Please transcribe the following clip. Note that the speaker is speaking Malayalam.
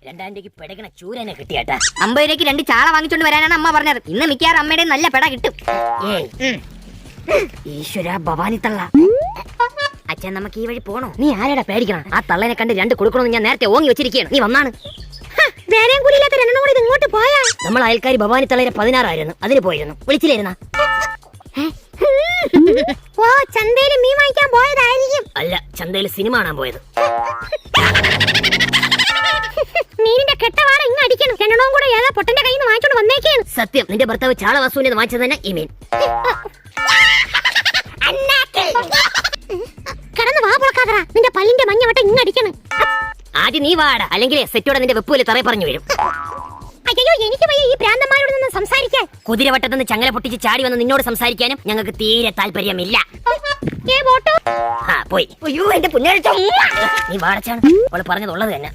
2000 രൂപയ്ക്ക് പെടകണ ചൂരനെ കിട്ടിയാട്ടാ. 50 രൂപയ്ക്ക് 2 ചാള വാങ്ങിച്ചോണ്ട് വരാനാണ് അമ്മ പറഞ്ഞത്. ഇന്ന് മിക്കവാറും അമ്മയുടെ നല്ല പെട കിട്ടും. ഈശ്വര ഭവാനി തള്ള. അച്ഛൻ നമുക്ക് ഈ വഴി പോണോ? നീ ആരെടാ പേടിക്കണം? ആ തള്ളനെ കണ്ട് 2 കൊടുക്കണമെന്ന് ഞാൻ നേരത്തെ ഓങ്ങി വെച്ചിരിക്കുകയാണ്. നീ വന്നാണ്. വേറെയും കൂടിയില്ലാത്ത 2 കൂടി ഇങ്ങോട്ട് പോയാ. നമ്മൾ അയൽക്കാരി ഭവാനി തള്ളയുടെ 16 ആയിരുന്നു. അതിന് പോയിരുന്നു. വിളിച്ചില്ലായിരുന്ന? ഓ, ചന്തയില് മീൻ വാങ്ങിക്കാൻ പോയതായിരിക്കും. അല്ല, ചന്തയിൽ സിനിമ കാണാൻ പോയത്. മീനിന്റെ കെട്ടവാട ഇങ്ങ് അടിക്കണം. 2 കൂടെ ഏതാ പൊട്ടന്റെ കയ്യിൽ നിന്ന് വാങ്ങിച്ചോണ്ട് വന്നേക്കാണ്. സത്യം, നിന്റെ ഭർത്താവ് ചാള വസൂനെ വാങ്ങിച്ചത് തന്നെ ഈ മീൻ. കടന്ന് വാ പൊളക്കാതറ. നിന്റെ പല്ലിന്റെ മഞ്ഞ വട്ടം ഇങ്ങ് അടിക്കണം. ആദ്യം നീ വാടാ, അല്ലെങ്കിൽ സെറ്റോടെ നിന്റെ വെപ്പൂല് തറയെ പറഞ്ഞു വരും. അയ്യോ, എനിക്ക് വയ്യ ഈ പ്രാന്തന്മാരോട് നിന്ന് സംസാരിക്കാൻ. കുതിരവട്ടത്ത് നിന്ന് ചങ്ങല പൊട്ടിച്ച് ചാടി വന്ന് നിന്നോട് സംസാരിക്കാനും ഞങ്ങൾക്ക് തീരെ താല്പര്യമില്ല. ബോട്ടോ പോയി. അയ്യോ, എന്റെ പുന്നഴിച്ച. നീ വാടച്ചാണ്. അവള് പറഞ്ഞതുള്ളത് തന്നെ.